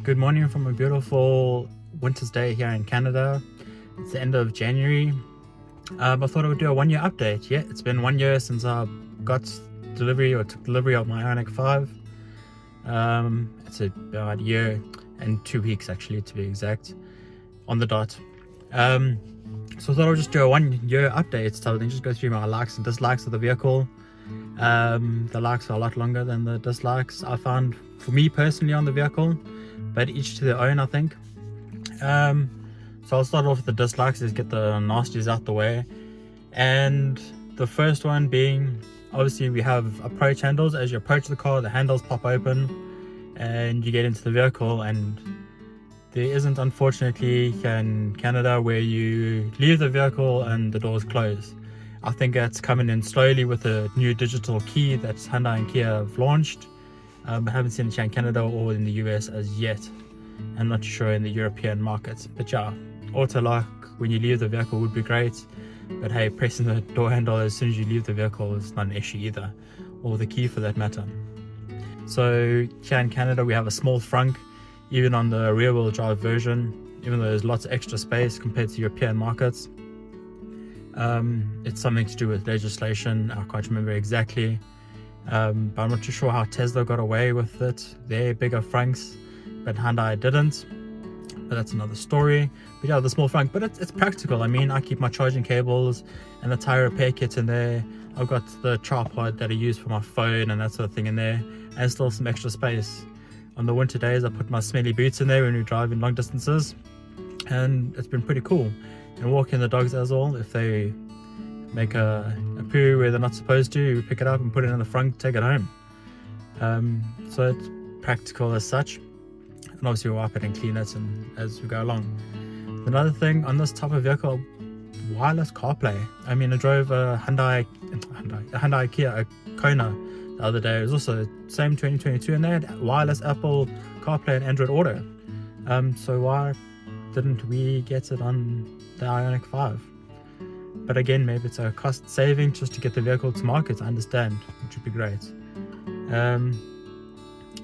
Good morning from a beautiful winter's day here in Canada. It's the end of January. I thought I would do a 1 year update. Yeah, it's been 1 year since I got delivery or took delivery of my Ioniq 5. It's about a year and 2 weeks actually, to be exact, on the dot. So I thought I would just do a 1 year update, so then just go through my likes and dislikes of the vehicle. The likes are a lot longer than the dislikes I found for me personally on the vehicle, but each to their own, I think. So I'll start off with the dislikes, just get the nasties out the way. And the first one being, obviously we have approach handles. As you approach the car, the handles pop open and you get into the vehicle, and there isn't, unfortunately, in Canada where you leave the vehicle and the doors close. I think that's coming in slowly with a new digital key that Hyundai and Kia have launched. I haven't seen it here in Canada or in the US as yet. I'm not sure in the European markets. But yeah, auto lock when you leave the vehicle would be great. But hey, pressing the door handle as soon as you leave the vehicle is not an issue either, or the key for that matter. So here in Canada we have a small frunk, even on the rear wheel drive version, even though there's lots of extra space compared to European markets. It's something to do with legislation. I can't remember exactly, but I'm not too sure how Tesla got away with it. They're bigger frunks, but Hyundai didn't. But that's another story. But yeah, the small frunk, but it's practical. I mean, I keep my charging cables and the tire repair kit in there. I've got the tripod that I use for my phone and that sort of thing in there, and still some extra space. On the winter days, I put my smelly boots in there when we drive in long distances, and it's been pretty cool. And walking the dogs as well, if they make a poo where they're not supposed to, we pick it up and put it in the front, take it home. So it's practical as such, and obviously we wipe it and clean it and as we go along. Another thing on this type of vehicle, wireless CarPlay. I mean, I drove a Hyundai Kia Kona the other day. It was also the same 2022, and they had wireless Apple CarPlay and Android Auto. So why didn't we get it on the Ioniq 5? But again, maybe it's a cost saving just to get the vehicle to market, I understand, which would be great.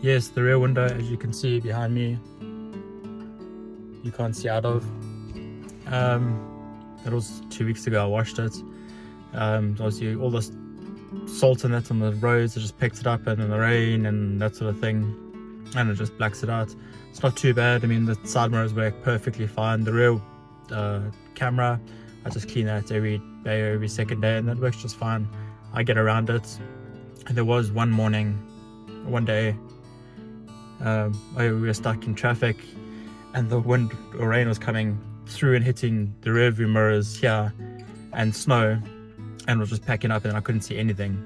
Yes, the rear window, as you can see behind me, you can't see out of. That was 2 weeks ago I washed it. Obviously all the salt in it on the roads, I just picked it up and in the rain and that sort of thing, and it just blacks it out. It's not too bad. I mean, the side mirrors work perfectly fine. The rear camera, I just clean that every day or every second day, and that works just fine. I get around it. And there was one day, we were stuck in traffic, and the wind or rain was coming through and hitting the rear view mirrors here, and snow, and was just packing up, and I couldn't see anything.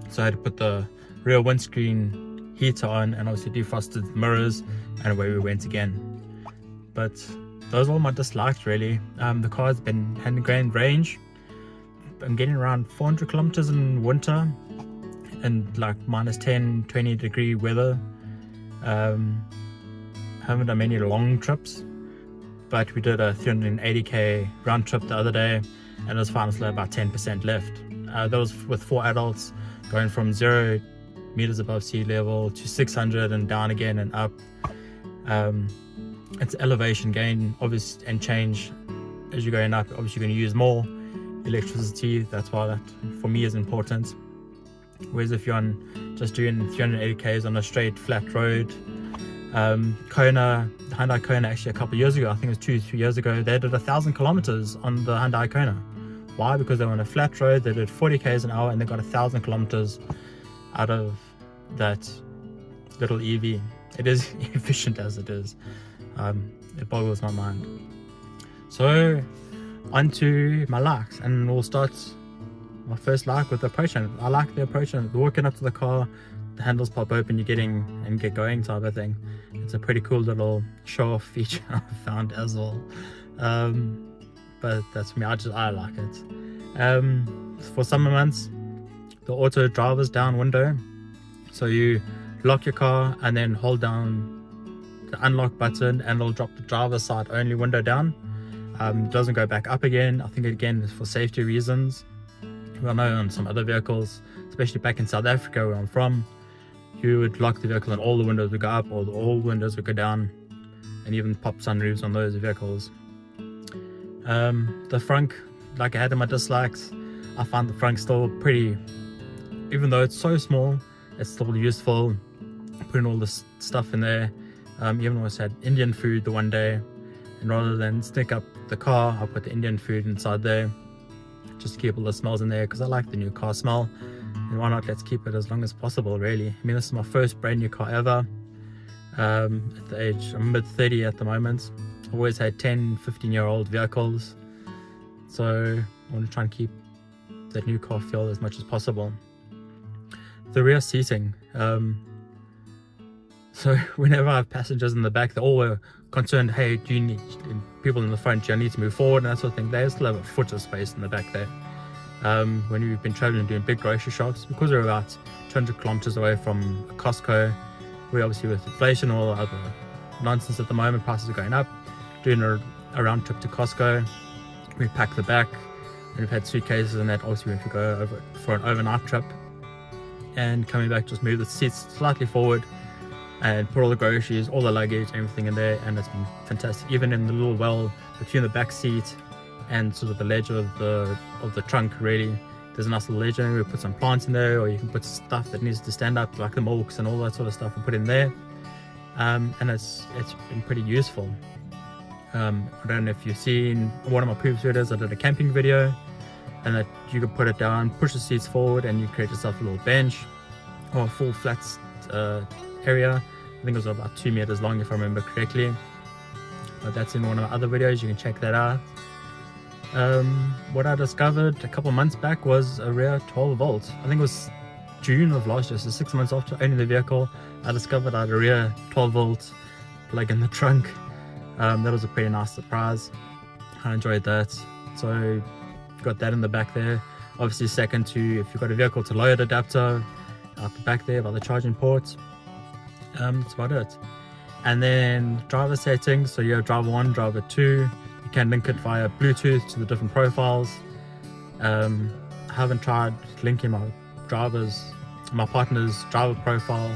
So I had to put the rear windscreen heater on and obviously defrosted the mirrors, and away we went again. But those are all my dislikes, really. The car's been had a great range. I'm getting around 400 kilometers in winter and like minus 10, 20 degree weather. Haven't done many long trips, but we did a 380k round trip the other day, and it was fine. It's about 10% left. That was with 4 adults, going from 0 meters above sea level to 600 and down again and up. It's elevation gain, obvious, and change as you're going up. Obviously you're going to use more electricity. That's why that for me is important. Whereas if you're just doing 380k's on a straight flat road, Hyundai Kona, actually a couple of years ago, I think it was 2-3 years ago, they did 1,000 kilometers on the Hyundai Kona. Why? Because they were on a flat road, they did 40k's an hour, and they got 1,000 kilometers out of that little EV. It is efficient as it is. It boggles my mind. So onto my likes, and we'll start my first like with the approach handle. I like the approach handle. Walking up to the car, the handles pop open, you're getting and get going type of thing. It's a pretty cool little show off feature I found as well. But that's me, I like it. For summer months, the auto driver's down window, so you lock your car and then hold down the unlock button and it'll drop the driver's side only window down. It doesn't go back up again. I think again it's for safety reasons. I know on some other vehicles, especially back in South Africa where I'm from, you would lock the vehicle and all the windows would go up, or all windows would go down, and even pop sunroofs on those vehicles. The frunk, like I had in my dislikes, I found the frunk still pretty, even though it's so small, it's still useful. Putting all this stuff in there. Even almost had Indian food the one day, and rather than stick up the car, I put the Indian food inside there just to keep all the smells in there, because I like the new car smell, and why not, let's keep it as long as possible, really. I mean, this is my first brand new car ever. At the age, I'm mid-30 at the moment. I've always had 10-15-year-old vehicles, so I want to try and keep that new car feel as much as possible. The rear seating, so whenever I have passengers in the back, they're all concerned, hey, do you need people in the front, do you need to move forward, and that sort of thing. They still have a foot of space in the back there. When we've been traveling and doing big grocery shops, because we're about 200 kilometers away from a Costco, we obviously, with inflation or other nonsense at the moment, prices are going up, doing a round trip to Costco, we pack the back, and we've had suitcases and that. Obviously we have to go over for an overnight trip, and coming back, just move the seats slightly forward and put all the groceries, all the luggage, everything in there, and it's been fantastic. Even in the little well between the back seat and sort of the ledge of the trunk, really, there's a nice little ledge in there. We put some plants in there, or you can put stuff that needs to stand up, like the milks and all that sort of stuff, and put in there. And it's been pretty useful. I don't know if you've seen one of my previous videos. I did a camping video, and that you could put it down, push the seats forward, and you create yourself a little bench or a full flat area. I think it was about 2 meters long, if I remember correctly, but that's in one of my other videos. You can check that out. What I discovered a couple months back was a rear 12 volt. I think it was June of last year, so 6 months after owning the vehicle, I discovered I had a rear 12 volt plug in the trunk. That was a pretty nice surprise. I enjoyed that. So got that in the back there. Obviously, second to, if you've got a vehicle, to load adapter out the back there by the charging ports. That's about it. And then driver settings, so you have driver 1, driver 2. You can link it via Bluetooth to the different profiles. I haven't tried linking my partner's driver profile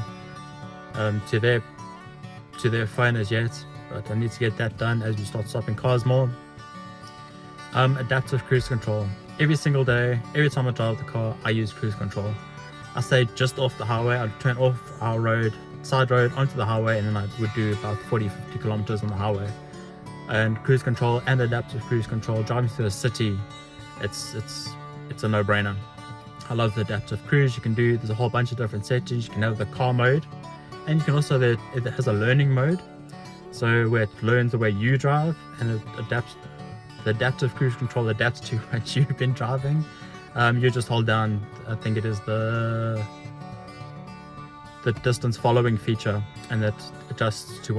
to their phone as yet, but I need to get that done as we start swapping cars more. Adaptive cruise control. Every single day, every time I drive the car, I use cruise control. I stay just off the highway. I'd turn off our road, side road, onto the highway, and then I would do about 40-50 kilometers on the highway. And cruise control and adaptive cruise control, driving through the city, it's a no-brainer. I love the adaptive cruise. There's a whole bunch of different settings. You can have the car mode, and you can also, it has a learning mode, so where it learns the way you drive, and it adapts. The adaptive cruise control adapts to what you've been driving. You just hold down, I think it is the distance following feature, and that adjusts to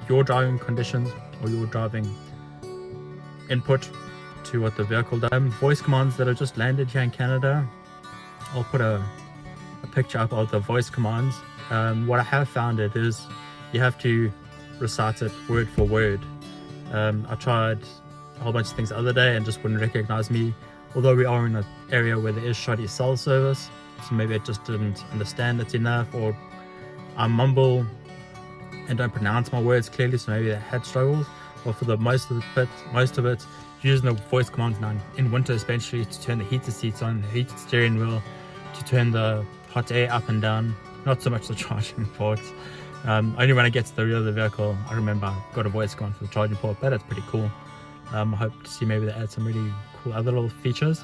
your driving conditions or your driving input to what the vehicle does. Voice commands that have just landed here in Canada. I'll put a picture up of the voice commands. What I have found is you have to recite it word for word. I tried a whole bunch of things the other day and just wouldn't recognize me, although we are in an area where there is shoddy cell service, so maybe it just didn't understand it enough, or I mumble and don't pronounce my words clearly, so maybe they had struggles. But for the most of it, using the voice commands now in winter, especially, to turn the heated seats on, the heated steering wheel, to turn the hot air up and down, not so much the charging ports. Only when I get to the rear of the vehicle, I remember I've got a voice command for the charging port, but that's pretty cool. I hope to see maybe they add some really cool other little features.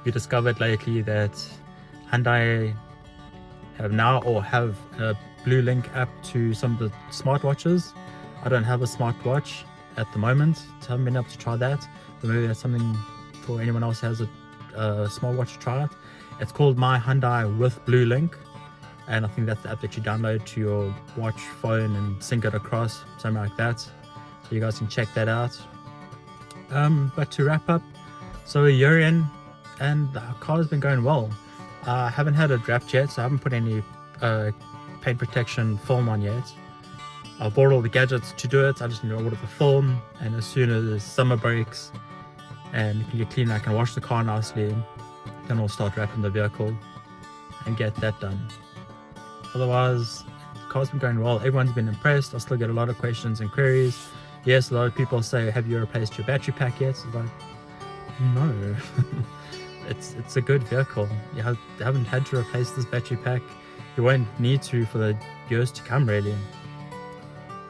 We discovered lately that Hyundai have a Blue Link app to some of the smartwatches. I don't have a smartwatch at the moment, so I haven't been able to try that, but maybe that's something for anyone else who has a smartwatch to try it. It's called My Hyundai with Blue Link, and I think that's the app that you download to your watch phone and sync it across, something like that, so you guys can check that out. But to wrap up, so a year in, and the car has been going well. I haven't had a draft yet, so I haven't put any paint protection film on yet. I bought all the gadgets to do it. I just need to order the film, and as soon as summer breaks and it can get clean, I can wash the car nicely, then I'll start wrapping the vehicle. and get that done. Otherwise, the car's been going well. Everyone's been impressed. I still get a lot of questions and queries. Yes, a lot of people say, have you replaced your battery pack yet? It's like, no. It's a good vehicle. You haven't had to replace this battery pack. You won't need to for the years to come, really.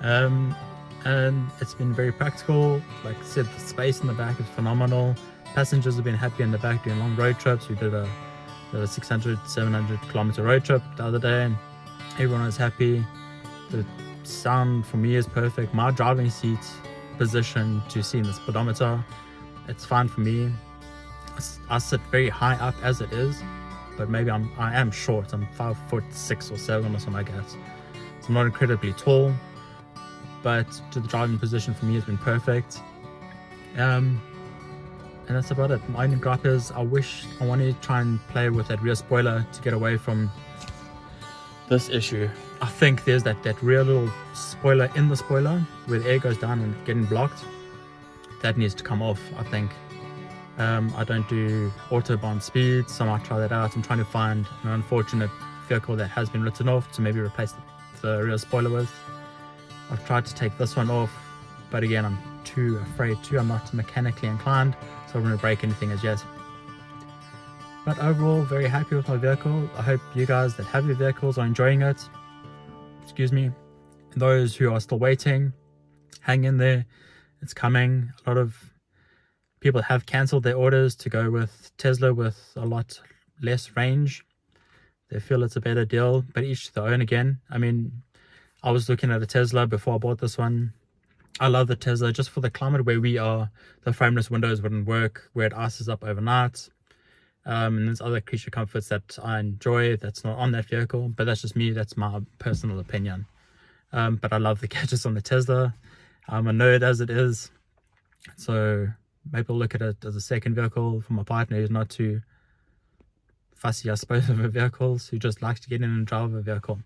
And it's been very practical. Like I said, the space in the back is phenomenal. Passengers have been happy in the back doing long road trips. We did a 600-700 kilometer road trip the other day, and everyone was happy. The sound for me is perfect. My driving seat position to see in the speedometer, it's fine for me. I sit very high up as it is, but maybe I am short. I'm 5'6" or 7 or something like that. So I'm not incredibly tall, but to the driving position for me has been perfect. And that's about it. My only gripe is I want to try and play with that rear spoiler to get away from this issue. I think there's that rear little spoiler in the spoiler where the air goes down and getting blocked. That needs to come off, I think. I don't do autobahn speed, so I might try that out. I'm trying to find an unfortunate vehicle that has been written off to maybe replace the rear spoiler with. I've tried to take this one off, but again, I'm too afraid to. I'm not mechanically inclined, so I wouldn't break anything as yet. But overall, very happy with my vehicle. I hope you guys that have your vehicles are enjoying it. Excuse me. And those who are still waiting, hang in there. It's coming. A lot of people have cancelled their orders to go with Tesla with a lot less range. They feel it's a better deal, but each to their own again. I mean, I was looking at a Tesla before I bought this one. I love the Tesla just for the climate where we are. The frameless windows wouldn't work where it ices up overnight. And there's other creature comforts that I enjoy that's not on that vehicle, but that's just me. That's my personal opinion. But I love the gadgets on the Tesla. I'm a nerd as it is, so maybe I'll look at it as a second vehicle for my partner who's not too fussy, I suppose, over vehicles, who just likes to get in and drive a vehicle.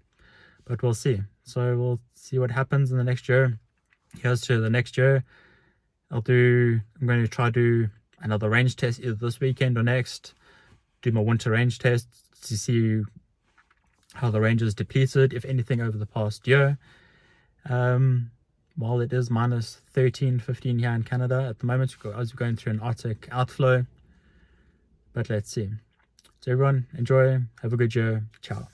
But we'll see. So we'll see what happens in the next year. Here's to the next year. I'm going to try to do another range test either this weekend or next. Do my winter range test to see how the range is depleted, if anything, over the past year. While it is minus 13, 15 here in Canada at the moment, as we're going through an Arctic outflow. But let's see. So everyone, enjoy. Have a good year. Ciao.